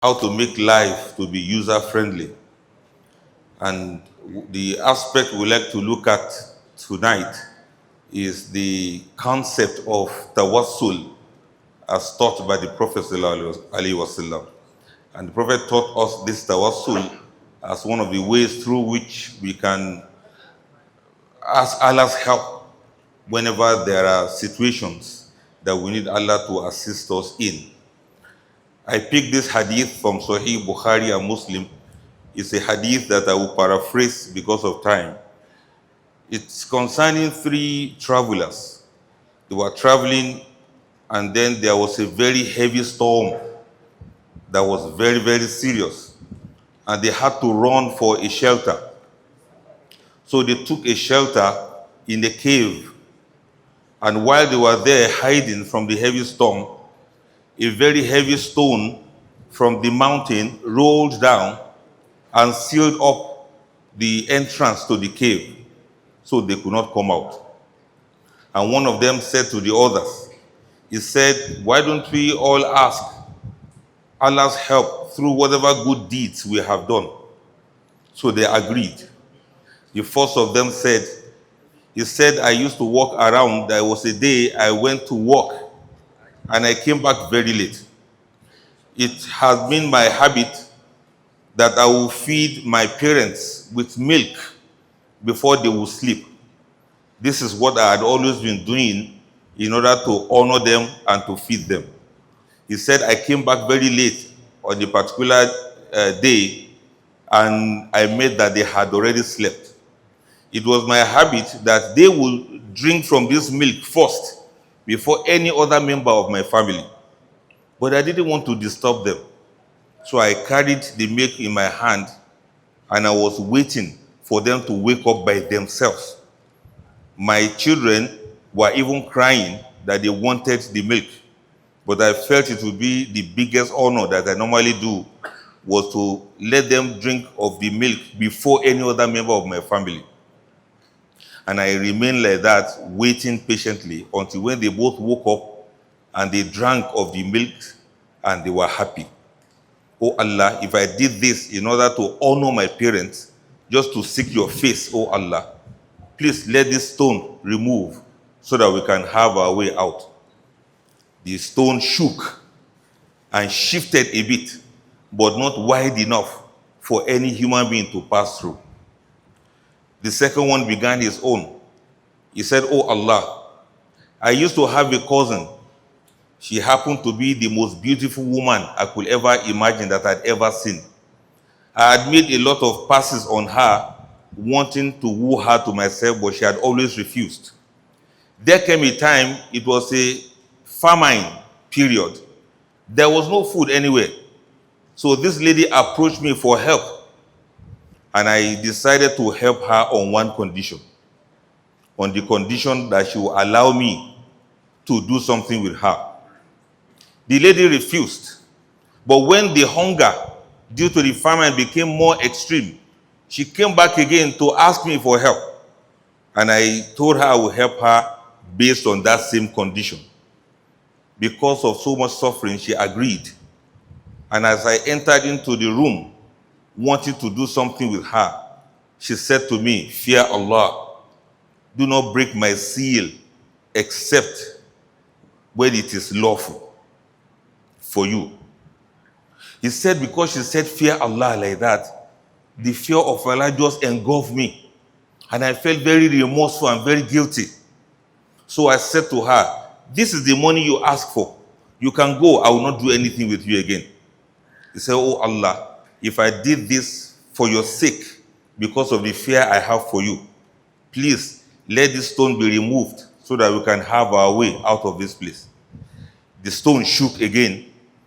how to make life to be user-friendly. And the aspect we like to look at tonight is the concept of Tawasthul as taught by the Prophet ﷺ. And the Prophet taught us this Tawasthul as one of the ways through which we can ask Allah's help whenever there are situations that we need Allah to assist us in. I picked this hadith from Sahih Bukhari and Muslim. It's a hadith that I will paraphrase because of time. It's concerning three travelers. They were traveling, and then there was a very heavy storm that was very, very serious. And they had to run for a shelter. So they took a shelter in a cave. And while they were there hiding from the heavy storm, a very heavy stone from the mountain rolled down and sealed up the entrance to the cave, so they could not come out. And one of them said to the others, he said, why don't we all ask Allah's help through whatever good deeds we have done? So they agreed. The first of them said, he said, I used to walk around. There was a day I went to work and I came back very late. It has been my habit that I will feed my parents with milk before they will sleep. This is what I had always been doing in order to honor them and to feed them. He said, I came back very late on a particular day, and I made that they had already slept. It was my habit that they would drink from this milk first before any other member of my family. But I didn't want to disturb them. So I carried the milk in my hand and I was waiting for them to wake up by themselves. My children were even crying that they wanted the milk. But I felt it would be the biggest honor that I normally do was to let them drink of the milk before any other member of my family. And I remained like that, waiting patiently until when they both woke up and they drank of the milk and they were happy. Oh Allah, if I did this in order to honor my parents, just to seek your face, oh Allah, please let this stone remove so that we can have our way out. The stone shook and shifted a bit, but not wide enough for any human being to pass through. The second one began his own. He said, oh Allah, I used to have a cousin. She happened to be the most beautiful woman I could ever imagine that I'd ever seen. I had made a lot of passes on her, wanting to woo her to myself, but she had always refused. There came a time, it was a famine period. There was no food anywhere. So this lady approached me for help. And I decided to help her on one condition. On the condition that she will allow me to do something with her. The lady refused. But when the hunger due to the famine became more extreme, she came back again to ask me for help. And I told her I would help her based on that same condition. Because of so much suffering, she agreed. And as I entered into the room, wanting to do something with her, she said to me, fear Allah, do not break my seal except when it is lawful for you. He said, because she said fear Allah like that, the fear of Allah just engulfed me. And I felt very remorseful and very guilty. So I said to her, this is the money you ask for. You can go, I will not do anything with you again. He said, oh Allah, if I did this for your sake, because of the fear I have for you, please let this stone be removed so that we can have our way out of this place. The stone shook again,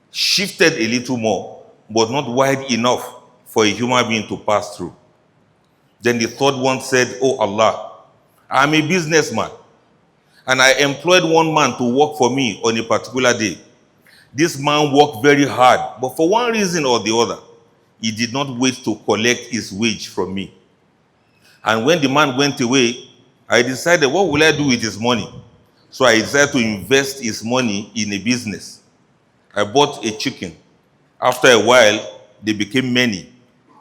shifted a little more, but not wide enough for a human being to pass through. Then the third one said, oh Allah, I'm a businessman, and I employed one man to work for me on a particular day. This man worked very hard, but for one reason or the other, he did not wait to collect his wage from me. And when the man went away, I decided, what will I do with his money? So I decided to invest his money in a business. I bought a chicken. After a while, they became many.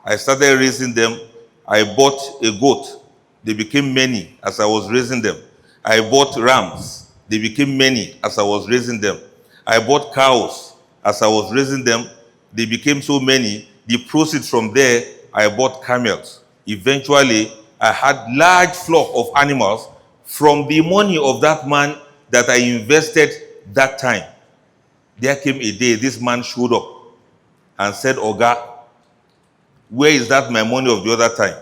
I started raising them. I bought a goat. They became many as I was raising them. I bought rams. They became many as I was raising them. I bought cows as I was raising them. They became so many. The proceeds from there, I bought camels. Eventually, I had large flock of animals from the money of that man that I invested that time. There came a day, this man showed up and said, Oga, where is that my money of the other time?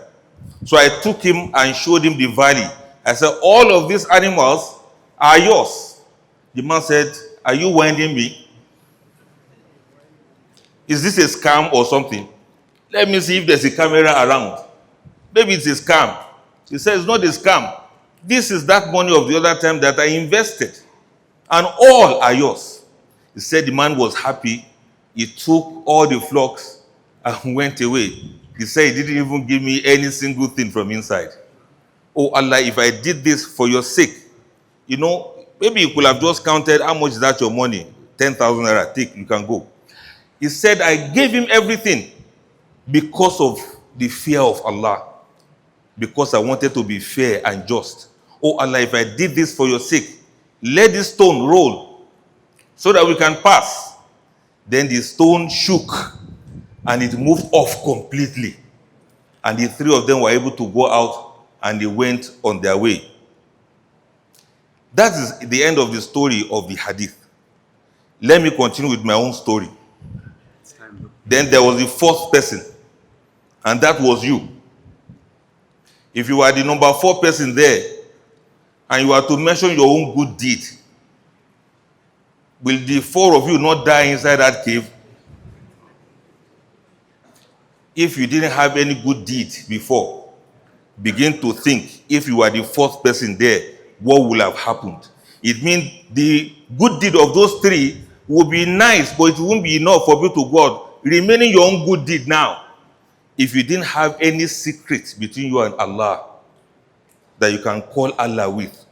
So I took him and showed him the valley. I said, all of these animals are yours. The man said, are you winding me? Is this a scam or something? Let me see if there's a camera around. Maybe it's a scam. He said, it's not a scam. This is that money of the other time that I invested. And all are yours. He said the man was happy. He took all the flocks and went away. He said he didn't even give me any single thing from inside. Oh Allah, if I did this for your sake, you know, maybe you could have just counted how much is that your money? 10,000 naira, take, you can go. He said, I gave him everything because of the fear of Allah. Because I wanted to be fair and just. Oh Allah, if I did this for your sake, let this stone roll so that we can pass. Then the stone shook and it moved off completely. And the three of them were able to go out and they went on their way. That is the end of the story of the hadith. Let me continue with my own story. Then there was the fourth person, and that was you. If you are the number 4 person there, and you are to mention your own good deed, will the 4 of you not die inside that cave? If you didn't have any good deed before, begin to think, if you are the 4th person there, what will have happened? It means the good deed of those 3 will be nice, but it won't be enough for you to go out. Remaining your own good deed now, if you didn't have any secret between you and Allah that you can call Allah with.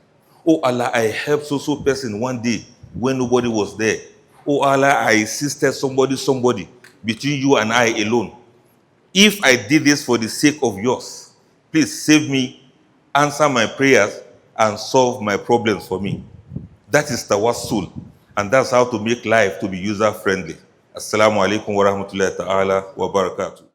Oh Allah, I helped so person one day when nobody was there. Oh Allah, I assisted somebody between you and I alone. If I did this for the sake of yours, please save me, answer my prayers, and solve my problems for me. That is Tawasthul, and that's how to make life to be user-friendly. Assalamu alaikum wa rahmatullahi ta'ala wa barakatuh.